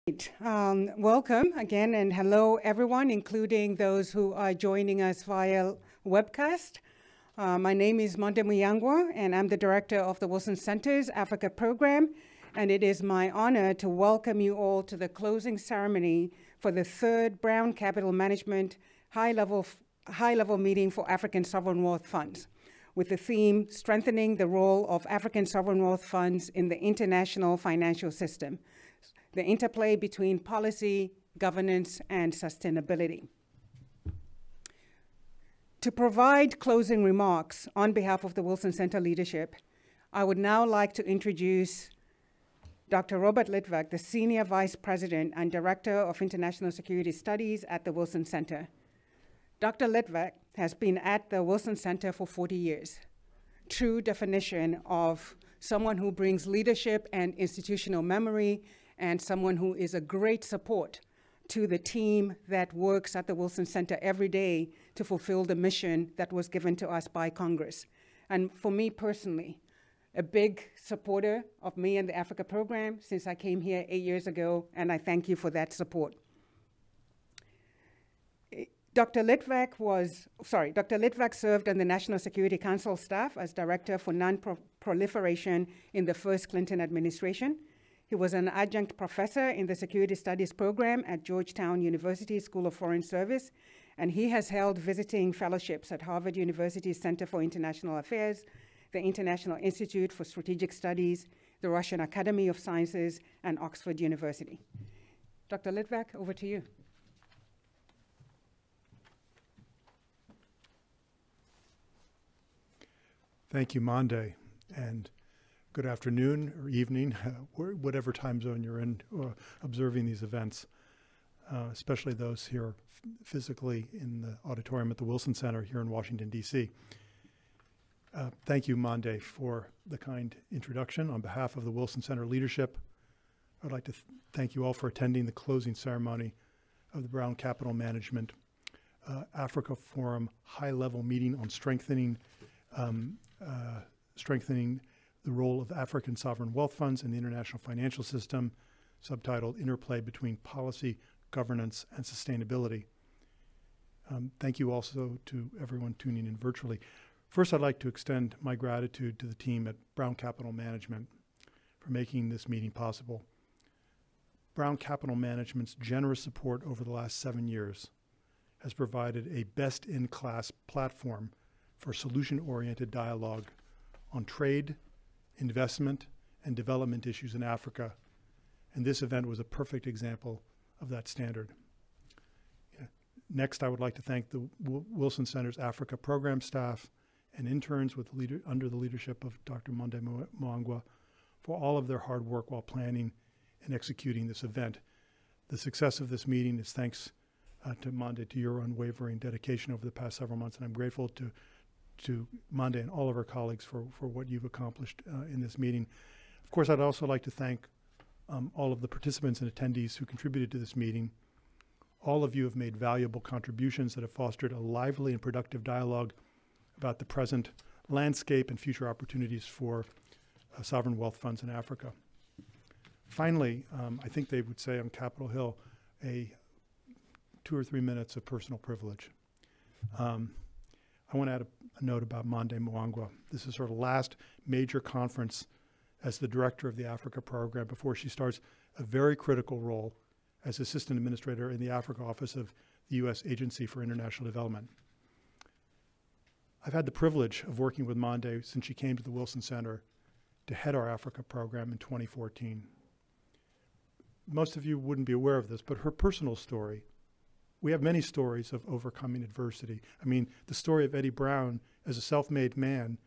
Welcome again, and hello everyone, including those who are joining us via webcast. My name is Monde Muyangwa, and I'm the director of the Wilson Center's Africa program, and it is my honor to welcome you all to the closing ceremony for the third Brown Capital Management high-level meeting for African sovereign wealth funds, with the theme Strengthening the Role of African Sovereign Wealth Funds in the International Financial System, the interplay between policy, governance, and sustainability. To provide closing remarks on behalf of the Wilson Center leadership, I would now like to introduce Dr. Robert Litvak, the Senior Vice President and Director of International Security Studies at the Wilson Center. Dr. Litvak has been at the Wilson Center for 40 years. True definition of someone who brings leadership and institutional memory, and someone who is a great support to the team that works at the Wilson Center every day to fulfill the mission that was given to us by Congress. And for me personally, a big supporter of me and the Africa program since I came here 8 years ago, and I thank you for that support. Dr. Litvak served on the National Security Council staff as Director for Non-Proliferation in the first Clinton administration. He was an adjunct professor in the Security Studies program at Georgetown University School of Foreign Service, and he has held visiting fellowships at Harvard University's Center for International Affairs, the International Institute for Strategic Studies, the Russian Academy of Sciences, and Oxford University. Dr. Litvak, over to you. Thank you, Monde, and good afternoon or evening, whatever time zone you're in observing these events, especially those here physically in the auditorium at the Wilson Center here in Washington, D.C. Thank you, Monde, for the kind introduction. On behalf of the Wilson Center leadership, I'd like to thank you all for attending the closing ceremony of the Brown Capital Management Africa Forum high-level meeting on strengthening the role of African sovereign wealth funds in the international financial system, subtitled Interplay Between Policy, Governance, and Sustainability. Thank you also to everyone tuning in virtually. First, I'd like to extend my gratitude to the team at Brown Capital Management for making this meeting possible. Brown Capital Management's generous support over the last 7 years has provided a best-in-class platform for solution-oriented dialogue on trade, investment, and development issues in Africa, and this event was a perfect example of that standard. Next, I would like to thank the Wilson Center's Africa program staff and interns under the leadership of Dr. Monde Muyangwa for all of their hard work while planning and executing this event. The success of this meeting is thanks to Monde, to your unwavering dedication over the past several months, and I'm grateful to Monde and all of our colleagues for what you've accomplished in this meeting. Of course, I'd also like to thank all of the participants and attendees who contributed to this meeting. All of you have made valuable contributions that have fostered a lively and productive dialogue about the present landscape and future opportunities for sovereign wealth funds in Africa. Finally, I think they would say on Capitol Hill, 2 or 3 minutes of personal privilege. I want to add a note about Monde Muyangwa. This is her last major conference as the director of the Africa program before she starts a very critical role as assistant administrator in the Africa office of the U.S. Agency for International Development. I've had the privilege of working with Monde since she came to the Wilson Center to head our Africa program in 2014. Most of you wouldn't be aware of this, but her personal story, we have many stories of overcoming adversity. I mean, the story of Eddie Brown as a self-made man,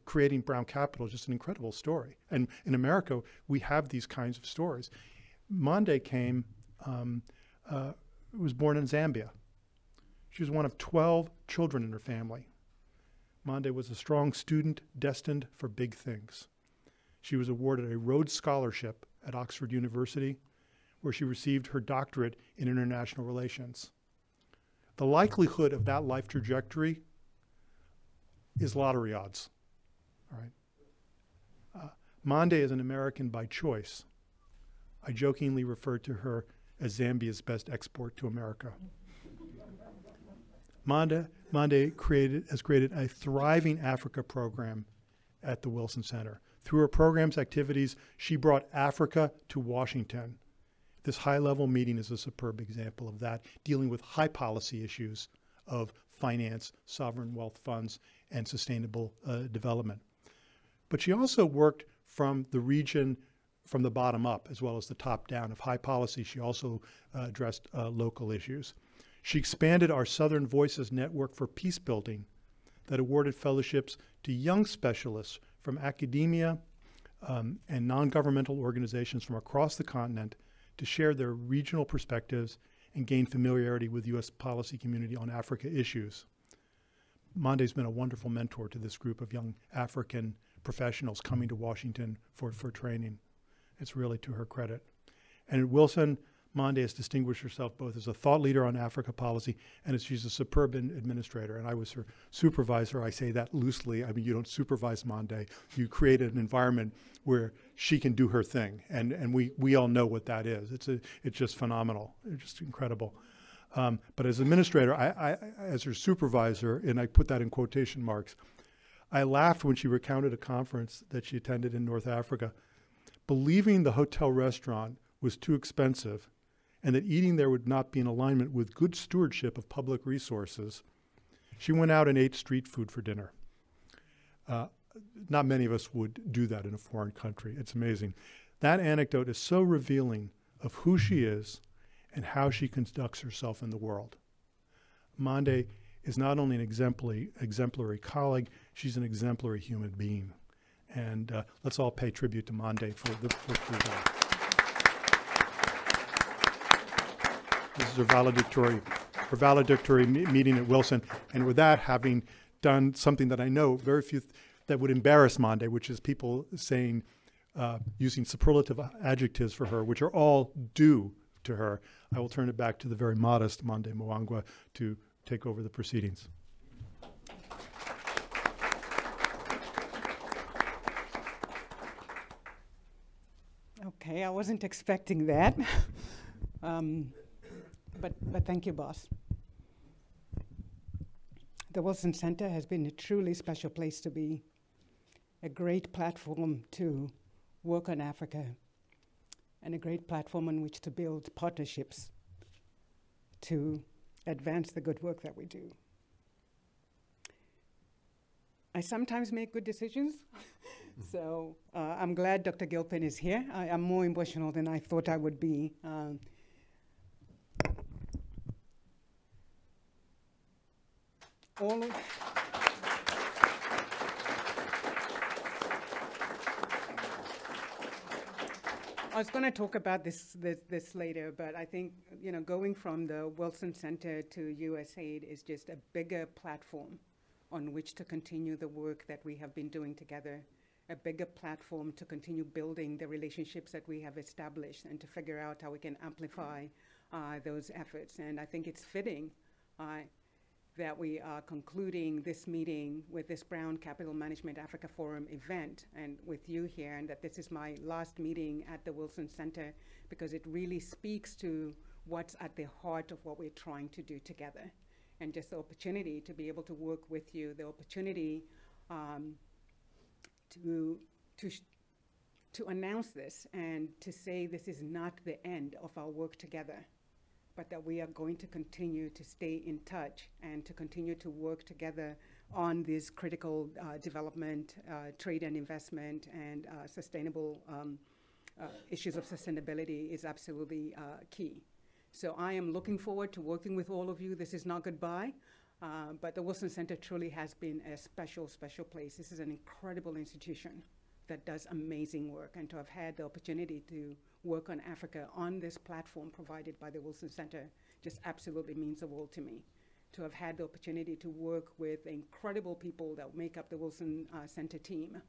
creating Brown Capital is just an incredible story. And in America, we have these kinds of stories. Monde was born in Zambia. She was one of 12 children in her family. Monde was a strong student destined for big things. She was awarded a Rhodes Scholarship at Oxford University, where she received her doctorate in international relations. The likelihood of that life trajectory is lottery odds, all right? Monde is an American by choice. I jokingly refer to her as Zambia's best export to America. Mande has created a thriving Africa program at the Wilson Center. Through her program's activities, she brought Africa to Washington. This high-level meeting is a superb example of that, dealing with high policy issues of finance, sovereign wealth funds, and sustainable development. But she also worked from the region, from the bottom up, as well as the top down. Of high policy, she also addressed local issues. She expanded our Southern Voices Network for Peace Building that awarded fellowships to young specialists from academia and non-governmental organizations from across the continent to share their regional perspectives and gain familiarity with U.S. policy community on Africa issues. Mande's been a wonderful mentor to this group of young African professionals coming to Washington for training. It's really to her credit. And at Wilson, Mande has distinguished herself both as a thought leader on Africa policy and as she's a superb administrator. And I was her supervisor. I say that loosely. I mean, you don't supervise Mande. You create an environment where she can do her thing. And we all know what that is. It's just phenomenal. It's just incredible. But as administrator, I as her supervisor, and I put that in quotation marks, I laughed when she recounted a conference that she attended in North Africa, believing the hotel restaurant was too expensive and that eating there would not be in alignment with good stewardship of public resources. She went out and ate street food for dinner. Not many of us would do that in a foreign country. It's amazing. That anecdote is so revealing of who she is and how she conducts herself in the world. Mande is not only an exemplary colleague, she's an exemplary human being. And let's all pay tribute to Mande for the work she's done. This is her valedictory meeting at Wilson. And with that, having done something that I know very few that would embarrass Mande, which is people saying, using superlative adjectives for her, which are all due to her, I will turn it back to the very modest Mande Mwangwa to take over the proceedings. Okay, I wasn't expecting that. But thank you, boss. The Wilson Center has been a truly special place to be, a great platform to work on Africa, and a great platform on which to build partnerships to advance the good work that we do. I sometimes make good decisions, so I'm glad Dr. Gilpin is here. I'm more emotional than I thought I would be. I was going to talk about this later, but I think, you know, going from the Wilson Center to USAID is just a bigger platform on which to continue the work that we have been doing together, a bigger platform to continue building the relationships that we have established and to figure out how we can amplify those efforts. And I think it's fitting that we are concluding this meeting with this Brown Capital Management Africa Forum event and with you here, and that this is my last meeting at the Wilson Center because it really speaks to what's at the heart of what we're trying to do together. And just the opportunity to be able to work with you, the opportunity to announce this and to say this is not the end of our work together, but that we are going to continue to stay in touch and to continue to work together on these critical development, trade and investment, and sustainable issues of sustainability is absolutely key. So I am looking forward to working with all of you. This is not goodbye, but the Wilson Center truly has been a special, special place. This is an incredible institution that does amazing work, and to have had the opportunity to work on Africa on this platform provided by the Wilson Center just absolutely means the world to me. To have had the opportunity to work with incredible people that make up the Wilson Center team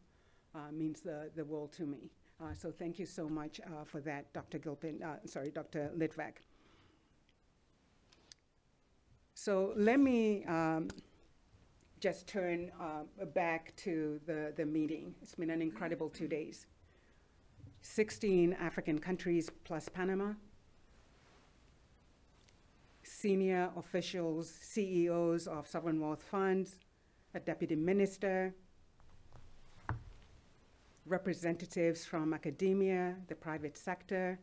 means the world to me. So thank you so much for that, Dr. Gilpin, Dr. Litvak. So let me just turn back to the meeting. It's been an incredible 2 days. 16 African countries plus Panama, senior officials, CEOs of sovereign wealth funds, a deputy minister, representatives from academia, the private sector,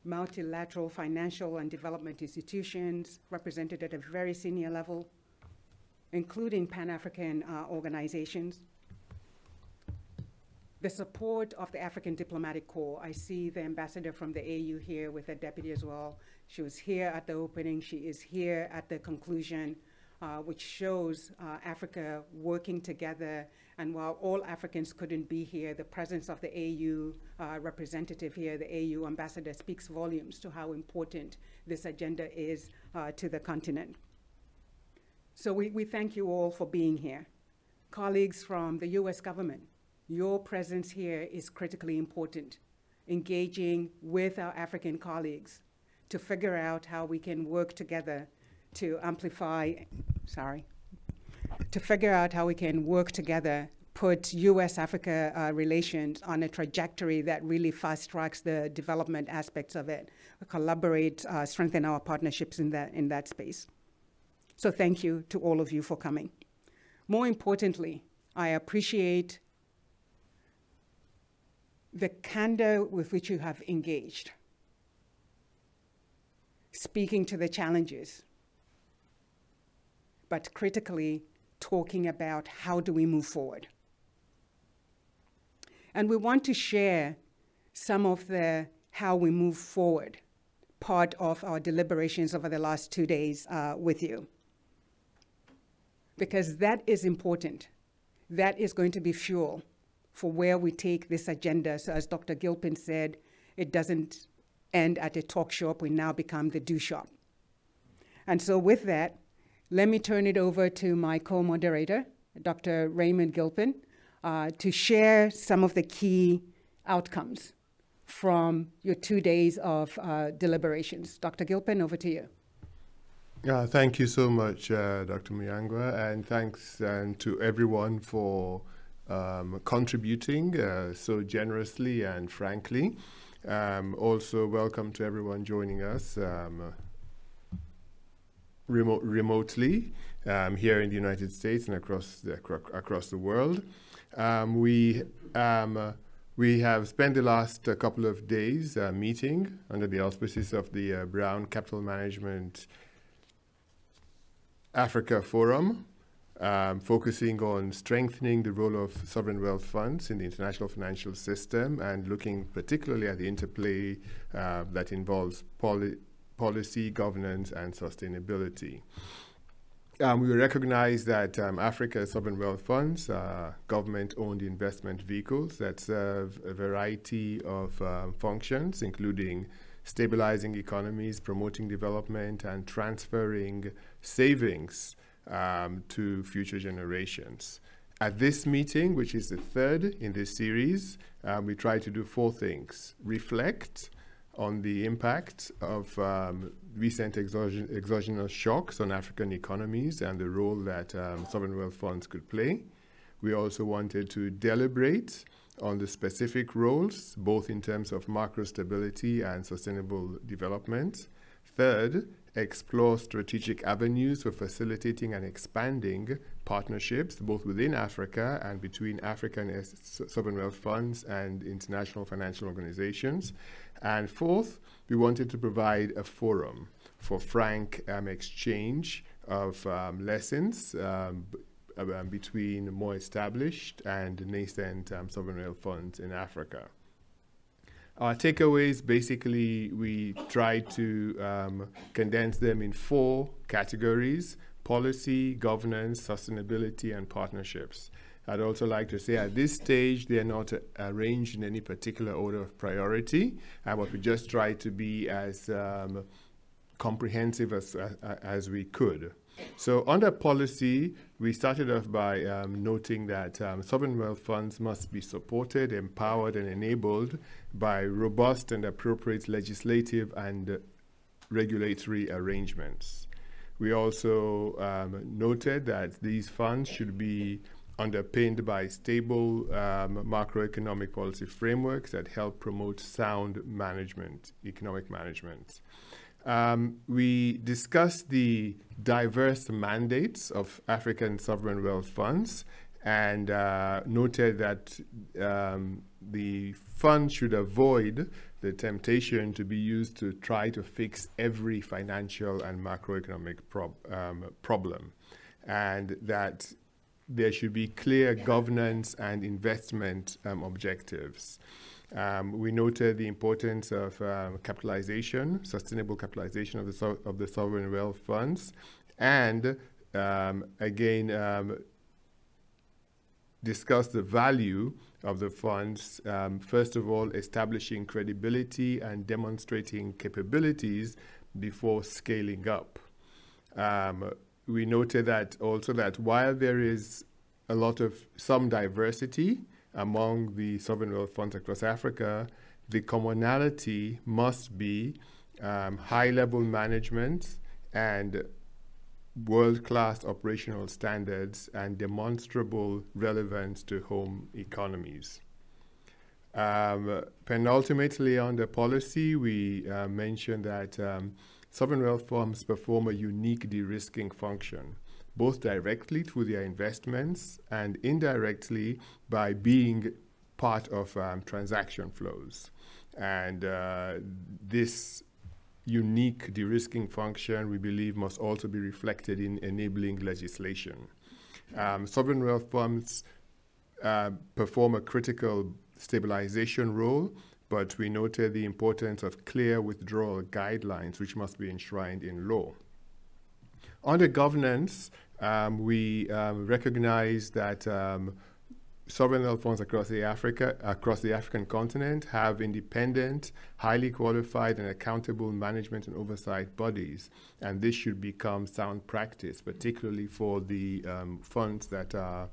multilateral financial and development institutions represented at a very senior level, including Pan-African organizations. The support of the African Diplomatic Corps. I see the ambassador from the AU here with a deputy as well. She was here at the opening. She is here at the conclusion, which shows Africa working together. And while all Africans couldn't be here, the presence of the AU representative here, the AU ambassador, speaks volumes to how important this agenda is to the continent. So we thank you all for being here. Colleagues from the US government, your presence here is critically important, engaging with our African colleagues to figure out how we can work together to amplify, to figure out how we can work together, put US-Africa relations on a trajectory that really fast-tracks the development aspects of it, collaborate, strengthen our partnerships in that space. So thank you to all of you for coming. More importantly, I appreciate the candor with which you have engaged, speaking to the challenges, but critically talking about how do we move forward. And we want to share some of the how we move forward part of our deliberations over the last 2 days with you, because that is important. That is going to be fuel for where we take this agenda. So as Dr. Gilpin said, it doesn't end at a talk shop, we now become the do shop. And so with that, let me turn it over to my co-moderator, Dr. Raymond Gilpin, to share some of the key outcomes from your 2 days of deliberations. Dr. Gilpin, over to you. Thank you so much, Dr. Muyangwa, and thanks to everyone for contributing so generously and frankly. Also, welcome to everyone joining us remotely here in the United States and across the world. We have spent the last couple of days meeting under the auspices of the Brown Capital Management Africa Forum, focusing on strengthening the role of sovereign wealth funds in the international financial system and looking particularly at the interplay that involves policy, governance, and sustainability. We recognize that Africa's sovereign wealth funds are government-owned investment vehicles that serve a variety of functions, including stabilizing economies, promoting development, and transferring savings to future generations. At this meeting, which is the third in this series, we try to do 4 things. Reflect on the impact of recent exogenous shocks on African economies and the role that sovereign wealth funds could play. We also wanted to deliberate on the specific roles, both in terms of macro stability and sustainable development. Third, explore strategic avenues for facilitating and expanding partnerships, both within Africa and between African sovereign wealth funds and international financial organizations. And fourth, we wanted to provide a forum for frank exchange of lessons between more established and nascent sovereign wealth funds in Africa. Our takeaways, basically, we tried to condense them in 4 categories: policy, governance, sustainability, and partnerships. I'd also like to say at this stage, they're not arranged in any particular order of priority, but we just try to be as comprehensive as we could. So under policy, we started off by noting that sovereign wealth funds must be supported, empowered, and enabled by robust and appropriate legislative and regulatory arrangements. We also noted that these funds should be underpinned by stable macroeconomic policy frameworks that help promote sound management, economic management. We discussed the diverse mandates of African sovereign wealth funds and noted that the fund should avoid the temptation to be used to try to fix every financial and macroeconomic problem, and that there should be clear governance and investment objectives. We noted the importance of capitalization, sustainable capitalization of the sovereign wealth funds, and again discussed the value of the funds, first of all, establishing credibility and demonstrating capabilities before scaling up. We noted that also that while there is a lot of some diversity among the sovereign wealth funds across Africa, the commonality must be high-level management and world-class operational standards and demonstrable relevance to home economies. Penultimately, on the policy, we mentioned that sovereign wealth funds perform a unique de-risking function, both directly through their investments and indirectly by being part of transaction flows. And this unique de-risking function, we believe, must also be reflected in enabling legislation. Sovereign wealth funds perform a critical stabilization role, but we noted the importance of clear withdrawal guidelines, which must be enshrined in law. Under governance, we recognize that sovereign wealth funds across the African continent have independent, highly qualified and accountable management and oversight bodies, and this should become sound practice, particularly for the funds that are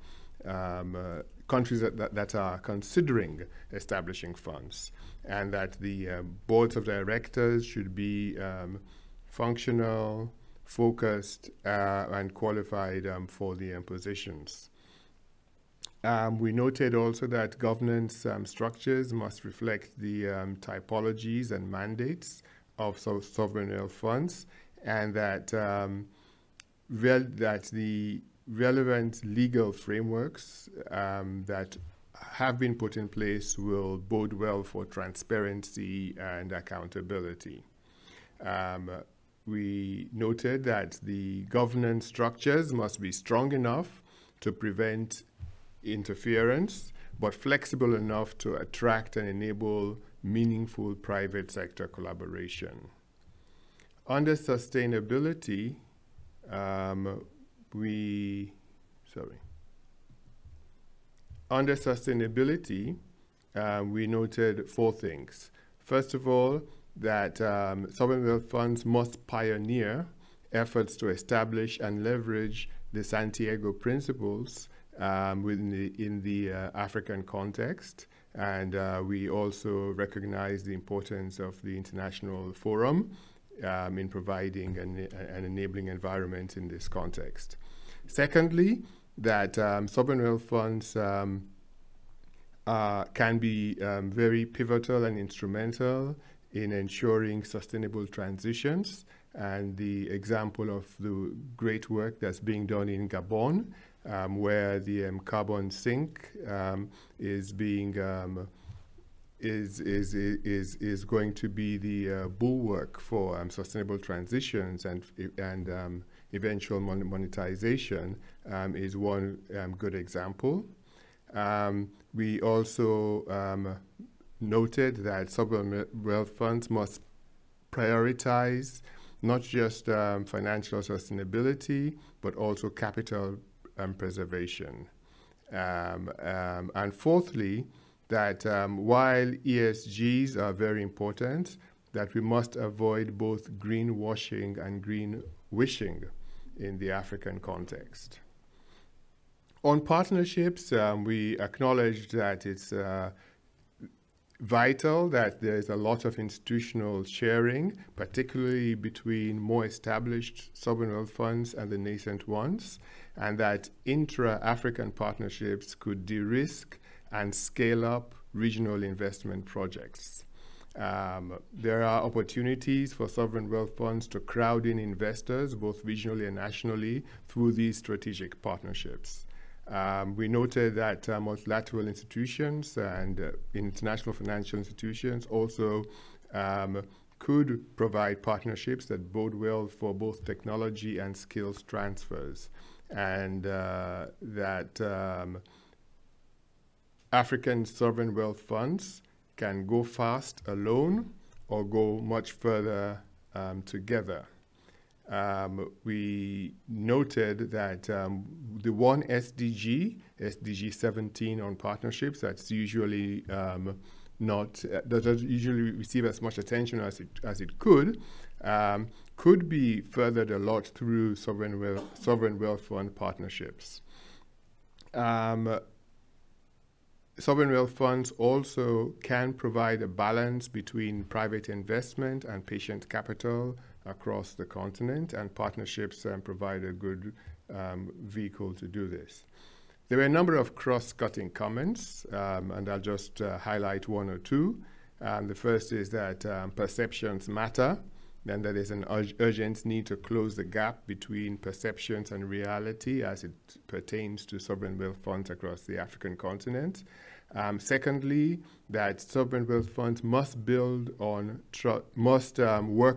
countries that are considering establishing funds, and that the boards of directors should be functional, focused, and qualified for the positions. We noted also that governance structures must reflect the typologies and mandates of sovereign wealth funds, and that, that the relevant legal frameworks that have been put in place will bode well for transparency and accountability. We noted that the governance structures must be strong enough to prevent interference, but flexible enough to attract and enable meaningful private sector collaboration. Under sustainability, we noted four things. First of all, that sovereign wealth funds must pioneer efforts to establish and leverage the Santiago principles in the African context, and we also recognize the importance of the International Forum in providing an enabling environment in this context. Secondly, that sovereign wealth funds can be very pivotal and instrumental in ensuring sustainable transitions, and the example of the great work that's being done in Gabon, where the carbon sink is being is going to be the bulwark for sustainable transitions and eventual monetization, is one good example. We also noted that sovereign wealth funds must prioritize not just financial sustainability, but also capital preservation. And fourthly, that while ESGs are very important, that we must avoid both greenwashing and green wishing in the African context. On partnerships, we acknowledge that it's vital that there's a lot of institutional sharing, particularly between more established sovereign wealth funds and the nascent ones, and that intra-African partnerships could de-risk and scale up regional investment projects. There are opportunities for sovereign wealth funds to crowd in investors, both regionally and nationally, through these strategic partnerships. We noted that multilateral institutions and international financial institutions also could provide partnerships that bode well for both technology and skills transfers, and that African sovereign wealth funds can go fast alone or go much further together. We noted that the one SDG, SDG 17 on partnerships, that's usually doesn't usually receive as much attention as it could be furthered a lot through sovereign wealth fund partnerships. Sovereign wealth funds also can provide a balance between private investment and patient capital across the continent, and partnerships provide a good vehicle to do this. There were a number of cross-cutting comments, and I'll just highlight one or two. The first is that perceptions matter, and that there's an urgent need to close the gap between perceptions and reality as it pertains to sovereign wealth funds across the African continent. Secondly, that sovereign wealth funds must work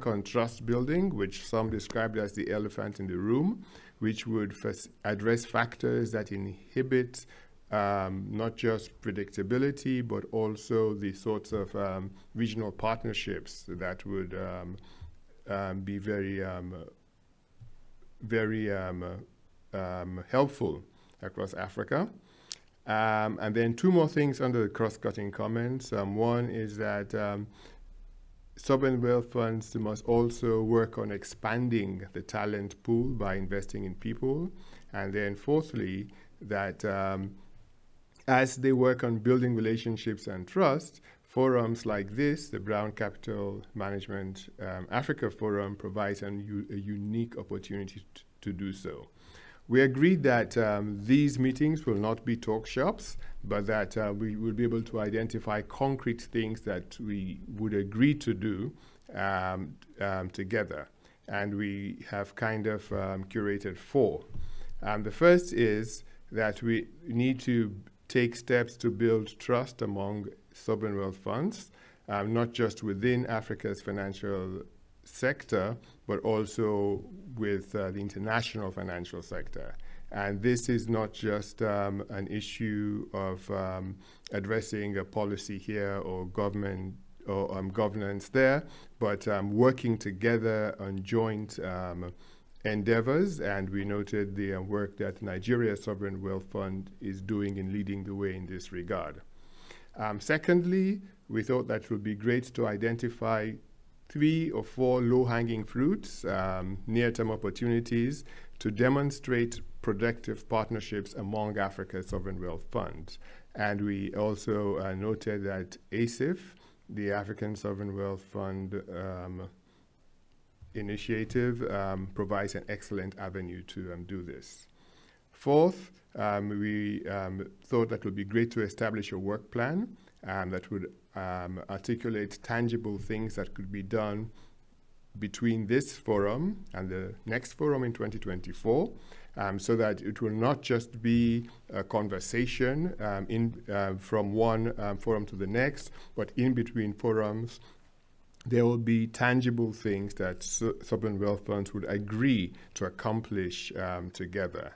on trust building, which some described as the elephant in the room, which would address factors that inhibit not just predictability, but also the sorts of regional partnerships that would be very helpful across Africa. And then two more things under the cross-cutting comments. One is that sovereign wealth funds must also work on expanding the talent pool by investing in people. And then fourthly, that as they work on building relationships and trust, forums like this, the Brown Capital Management Africa Forum, provides a unique opportunity to do so. We agreed that these meetings will not be talk shops, but that we will be able to identify concrete things that we would agree to do together. And we have kind of curated four. The first is that we need to take steps to build trust among sovereign wealth funds, not just within Africa's financial sector, but also with the international financial sector. And this is not just an issue of addressing a policy here or government or governance there, but working together on joint endeavors. And we noted the work that Nigeria Sovereign Wealth Fund is doing in leading the way in this regard. Secondly, we thought that it would be great to identify 3 or 4 low-hanging fruits, near-term opportunities to demonstrate productive partnerships among Africa's sovereign wealth funds. And we also noted that ASIF, the African Sovereign Wealth Fund initiative, provides an excellent avenue to do this. Fourth, we thought that it would be great to establish a work plan that would articulate tangible things that could be done between this forum and the next forum in 2024, so that it will not just be a conversation from one forum to the next, but in between forums, there will be tangible things that sovereign wealth funds would agree to accomplish together.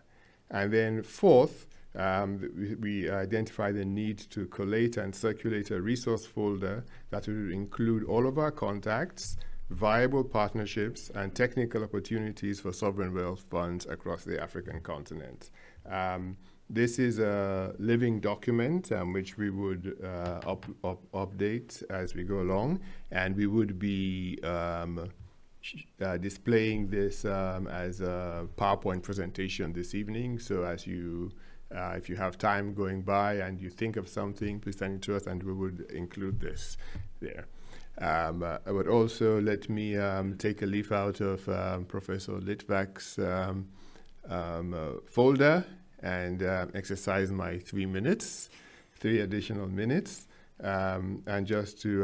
And then fourth, we identify the need to collate and circulate a resource folder that will include all of our contacts, viable partnerships, and technical opportunities for sovereign wealth funds across the African continent. This is a living document which we would update as we go along, and we would be displaying this as a PowerPoint presentation this evening. So as you if you have time going by and you think of something, please send it to us and we would include this there. I would also let me take a leaf out of Professor Litvak's folder and exercise my 3 minutes, 3 additional minutes, and just to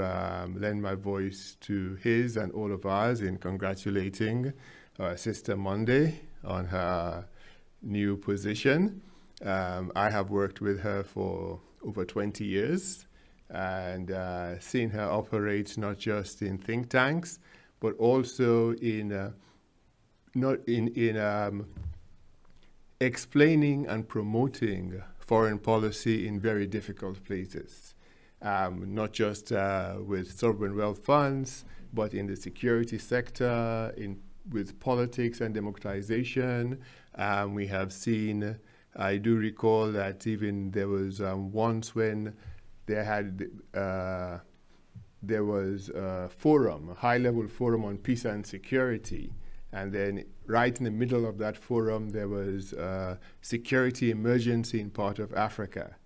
lend my voice to his and all of ours in congratulating Sister Monday on her new position. I have worked with her for over 20 years and seen her operate not just in think tanks, but also in explaining and promoting foreign policy in very difficult places, not just with sovereign wealth funds, but in the security sector, with politics and democratization. We have seen, I do recall that even there was once when there was a forum, a high-level forum on peace and security, and then right in the middle of that forum, there was a security emergency in part of Africa.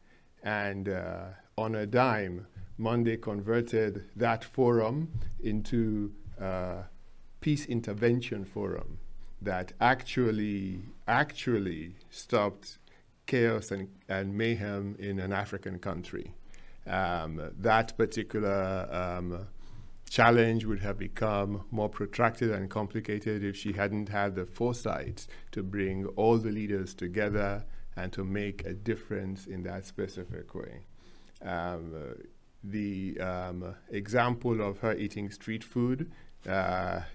And on a dime, Monday converted that forum into a peace intervention forum that actually stopped chaos and mayhem in an African country. That particular challenge would have become more protracted and complicated if she hadn't had the foresight to bring all the leaders together and to make a difference in that specific way. The example of her eating street food, that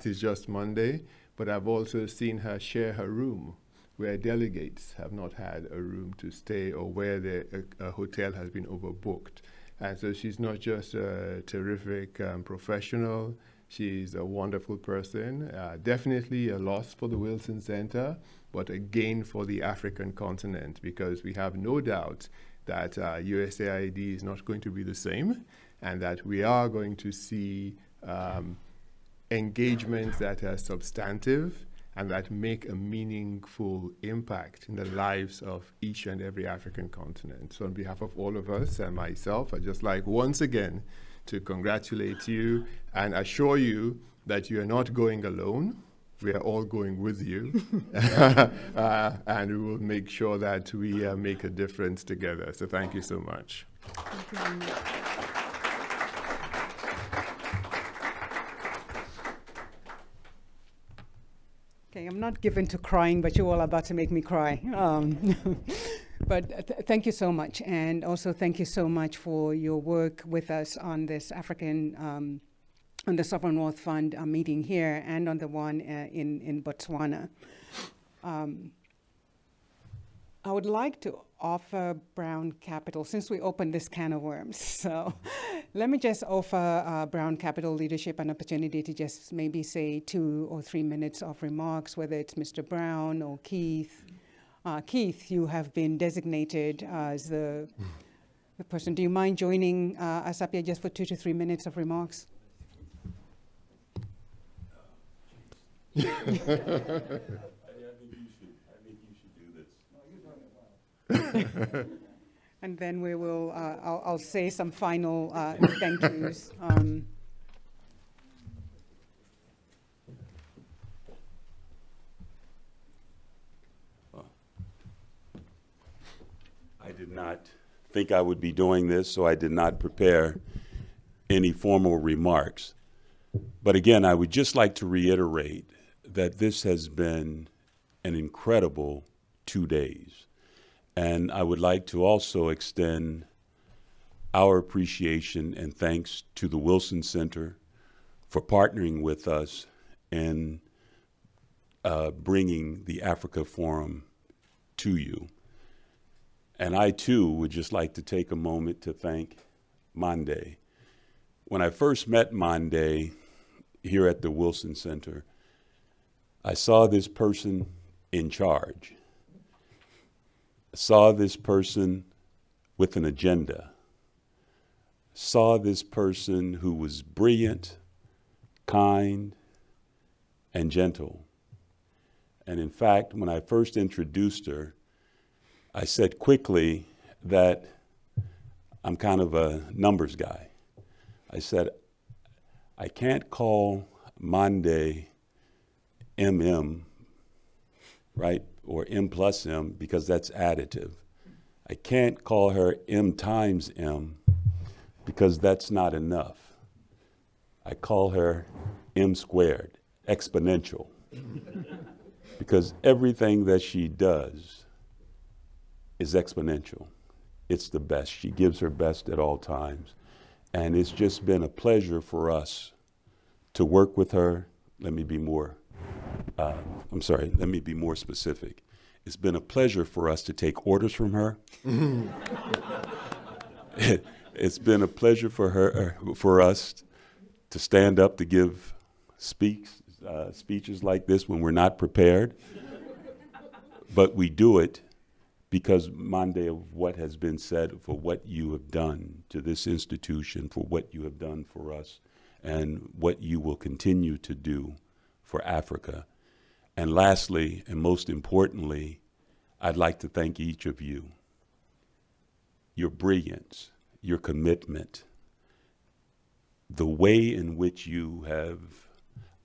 is just Monday, but I've also seen her share her room where delegates have not had a room to stay or where a hotel has been overbooked. And so she's not just a terrific professional, she's a wonderful person, definitely a loss for the Wilson Center, but a gain for the African continent, because we have no doubt that USAID is not going to be the same, and that we are going to see engagements that are substantive and that make a meaningful impact in the lives of each and every African continent. So on behalf of all of us and myself, I'd just like once again to congratulate you and assure you that you are not going alone. We are all going with you, and we will make sure that we make a difference together. So thank you so much. Thank you. Okay, I'm not given to crying, but you're all about to make me cry. But thank you so much. And also thank you so much for your work with us on this African, on the Sovereign Wealth Fund meeting here and on the one in Botswana. I would like to offer Brown Capital, since we opened this can of worms, so let me just offer Brown Capital leadership an opportunity to just maybe say 2 or 3 minutes of remarks, whether it's Mr. Brown or Keith. Keith, you have been designated as the person. Do you mind joining us up here just for 2 to 3 minutes of remarks? And then we will, I'll say some final thank yous. I did not think I would be doing this, so I did not prepare any formal remarks. But again, I would just like to reiterate that this has been an incredible 2 days. And I would like to also extend our appreciation and thanks to the Wilson Center for partnering with us in bringing the Africa Forum to you. And I too would just like to take a moment to thank Monday. When I first met Monday here at the Wilson Center, I saw this person in charge. I saw this person with an agenda. Saw this person who was brilliant, kind, and gentle. And in fact, when I first introduced her, I said quickly that I'm kind of a numbers guy. I said, I can't call Monday MM right? Or M plus M, because that's additive. I can't call her M times M because that's not enough. I call her M squared, exponential, because everything that she does is exponential. It's the best. She gives her best at all times. And it's just been a pleasure for us to work with her. Let me be more specific. It's been a pleasure for us to take orders from her. It's been a pleasure for us to stand up to give speeches like this when we're not prepared. But we do it because, Monday, of what has been said, for what you have done to this institution, for what you have done for us, and what you will continue to do for Africa. And lastly, and most importantly, I'd like to thank each of you. Your brilliance, your commitment, the way in which you have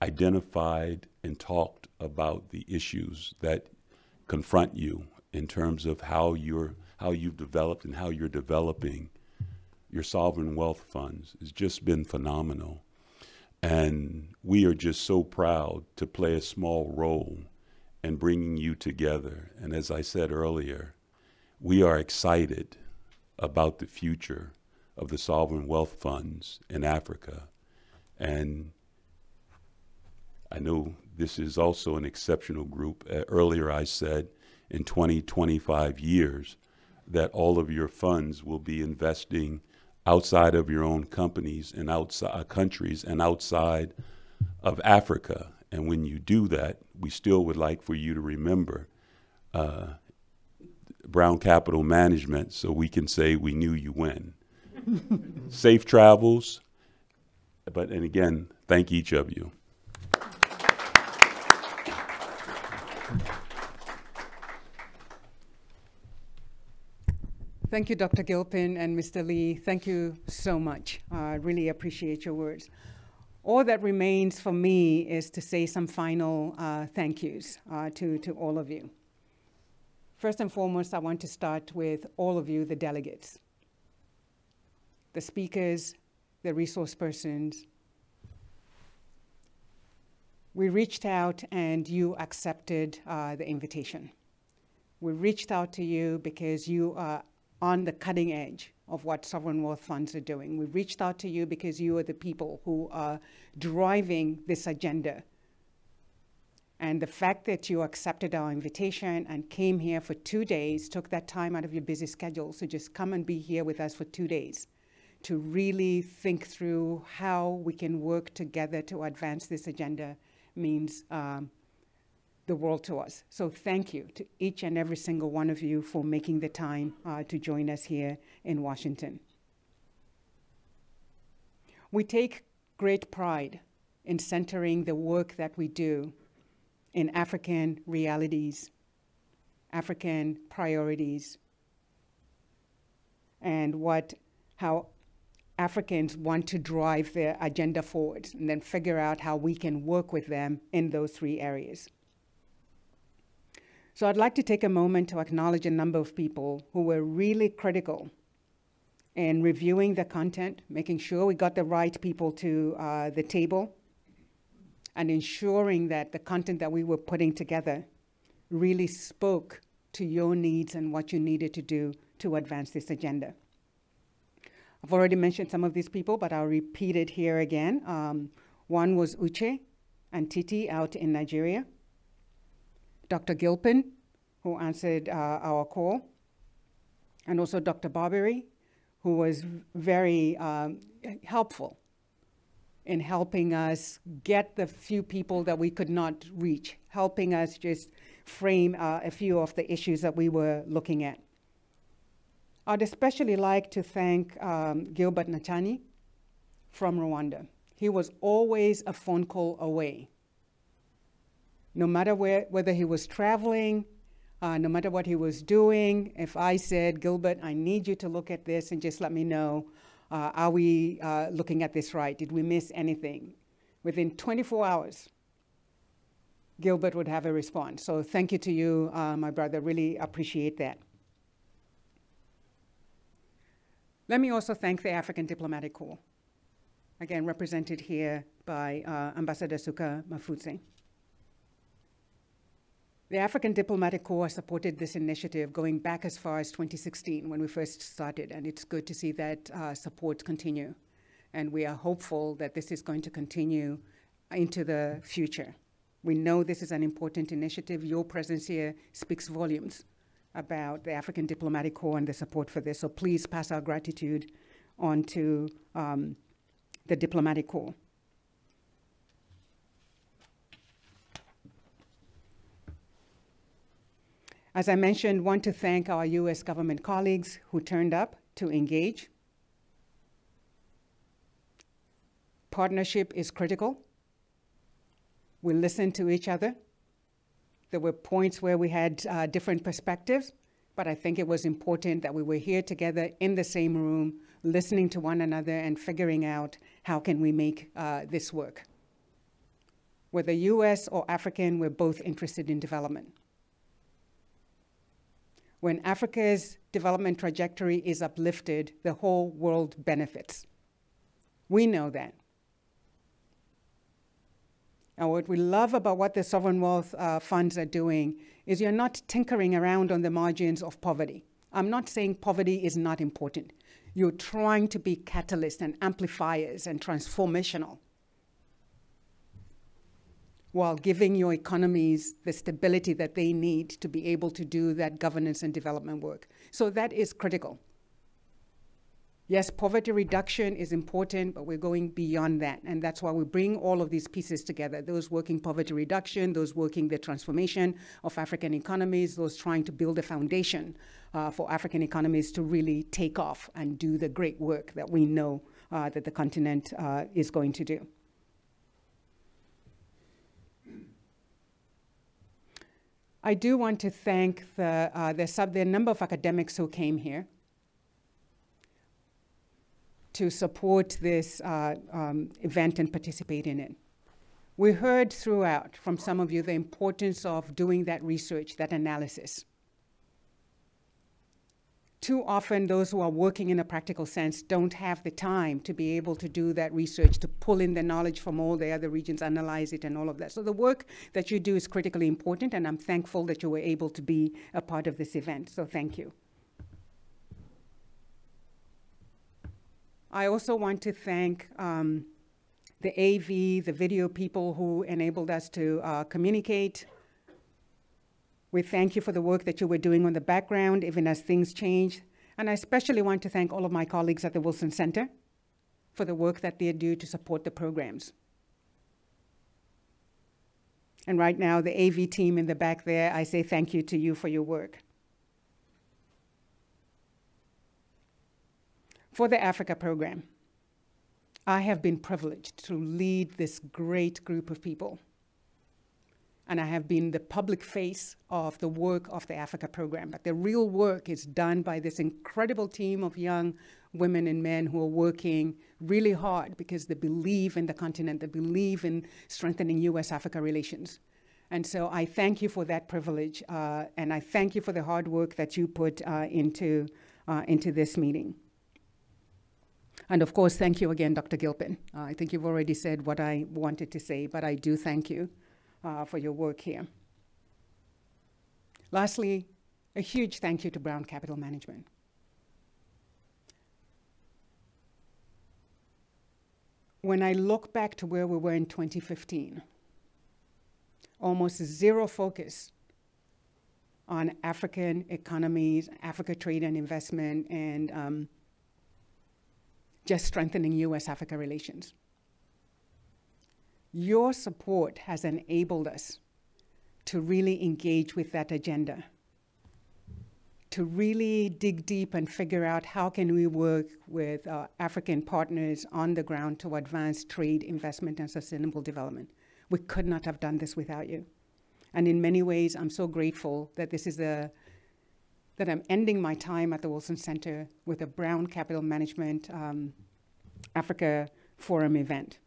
identified and talked about the issues that confront you in terms of how you've developed and how you're developing your sovereign wealth funds has just been phenomenal. And we are just so proud to play a small role in bringing you together. And as I said earlier, we are excited about the future of the sovereign wealth funds in Africa. And I know this is also an exceptional group. Earlier I said in 20, 25 years that all of your funds will be investing outside of your own companies and outside countries and outside of Africa. And when you do that, we still would like for you to remember Brown Capital Management, so we can say we knew you when. Safe travels, and again, thank each of you. Thank you, Dr. Gilpin and Mr. Lee. Thank you so much. I really appreciate your words. All that remains for me is to say some final thank yous to all of you. First and foremost, I want to start with all of you, the delegates, the speakers, the resource persons. We reached out and you accepted the invitation. We reached out to you because you are on the cutting edge of what sovereign wealth funds are doing. We reached out to you because you are the people who are driving this agenda. And the fact that you accepted our invitation and came here for 2 days, took that time out of your busy schedule to just come and be here with us for 2 days to really think through how we can work together to advance this agenda means the world to us. So thank you to each and every single one of you for making the time to join us here in Washington. We take great pride in centering the work that we do in African realities, African priorities, and how Africans want to drive their agenda forward, and then figure out how we can work with them in those 3 areas. So I'd like to take a moment to acknowledge a number of people who were really critical in reviewing the content, making sure we got the right people to the table, and ensuring that the content that we were putting together really spoke to your needs and what you needed to do to advance this agenda. I've already mentioned some of these people, but I'll repeat it here again. One was Uche and Titi out in Nigeria. Dr. Gilpin, who answered our call, and also Dr. Barbary, who was very helpful in helping us get the few people that we could not reach, helping us just frame a few of the issues that we were looking at. I'd especially like to thank Gilbert Nachani from Rwanda. He was always a phone call away. No matter whether he was traveling, no matter what he was doing, if I said, Gilbert, I need you to look at this and just let me know, are we looking at this right? Did we miss anything? Within 24 hours, Gilbert would have a response. So thank you to you, my brother. Really appreciate that. Let me also thank the African Diplomatic Corps, again represented here by Ambassador Suka Mafudze. The African Diplomatic Corps supported this initiative going back as far as 2016 when we first started, and it's good to see that support continue. And we are hopeful that this is going to continue into the future. We know this is an important initiative. Your presence here speaks volumes about the African Diplomatic Corps and the support for this. So please pass our gratitude on to the Diplomatic Corps. As I mentioned, want to thank our US government colleagues who turned up to engage. Partnership is critical. We listened to each other. There were points where we had different perspectives, but I think it was important that we were here together in the same room, listening to one another and figuring out how can we make this work. Whether US or African, we're both interested in development. When Africa's development trajectory is uplifted, the whole world benefits. We know that. And what we love about what the sovereign wealth funds are doing is you're not tinkering around on the margins of poverty. I'm not saying poverty is not important. You're trying to be catalysts and amplifiers and transformational, while giving your economies the stability that they need to be able to do that governance and development work. So that is critical. Yes, poverty reduction is important, but we're going beyond that. And that's why we bring all of these pieces together, those working poverty reduction, those working the transformation of African economies, those trying to build a foundation for African economies to really take off and do the great work that we know that the continent is going to do. I do want to thank the number of academics who came here to support this event and participate in it. We heard throughout from some of you the importance of doing that research, that analysis. Too often, those who are working in a practical sense don't have the time to be able to do that research, to pull in the knowledge from all the other regions, analyze it, and all of that. So the work that you do is critically important, and I'm thankful that you were able to be a part of this event. So thank you. I also want to thank the AV, the video people who enabled us to communicate. We thank you for the work that you were doing on the background, even as things change. And I especially want to thank all of my colleagues at the Wilson Center for the work that they do to support the programs. And right now, the AV team in the back there, I say thank you to you for your work. For the Africa program, I have been privileged to lead this great group of people. And I have been the public face of the work of the Africa program. But the real work is done by this incredible team of young women and men who are working really hard because they believe in the continent, they believe in strengthening US-Africa relations. And so I thank you for that privilege, and I thank you for the hard work that you put into this meeting. And of course, thank you again, Dr. Gilpin. I think you've already said what I wanted to say, but I do thank you for your work here. Lastly, a huge thank you to Brown Capital Management. When I look back to where we were in 2015, almost zero focus on African economies, Africa trade and investment, and just strengthening US-Africa relations. Your support has enabled us to really engage with that agenda, to really dig deep and figure out how can we work with African partners on the ground to advance trade, investment, and sustainable development. We could not have done this without you. And in many ways, I'm so grateful that this is that I'm ending my time at the Wilson Center with a Brown Capital Management Africa Forum event.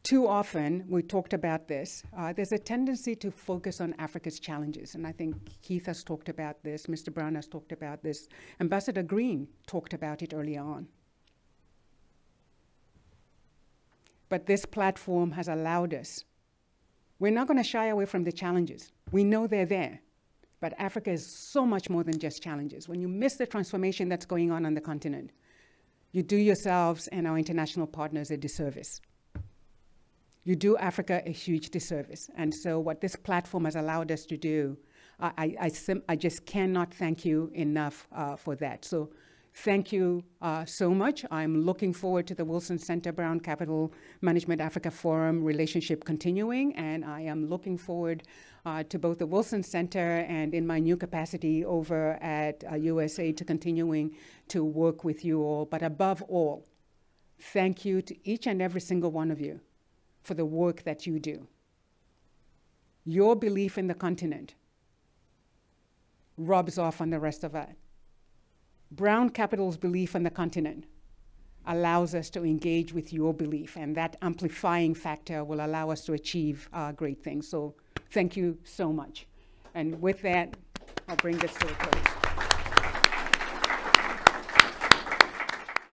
too often, we talked about this, there's a tendency to focus on Africa's challenges. And I think Keith has talked about this, Mr. Brown has talked about this, Ambassador Green talked about it early on. But this platform has allowed us. We're not going to shy away from the challenges. We know they're there. But Africa is so much more than just challenges. When you miss the transformation that's going on the continent, you do yourselves and our international partners a disservice. You do Africa a huge disservice. And so what this platform has allowed us to do, I just cannot thank you enough for that. So thank you so much. I'm looking forward to the Wilson Center Brown Capital Management Africa Forum relationship continuing, and I am looking forward to both the Wilson Center and in my new capacity over at USA to continuing to work with you all. But above all, thank you to each and every single one of you for the work that you do. Your belief in the continent rubs off on the rest of us. Brown Capital's belief in the continent allows us to engage with your belief, and that amplifying factor will allow us to achieve great things. So thank you so much. And with that, I'll bring this to a close.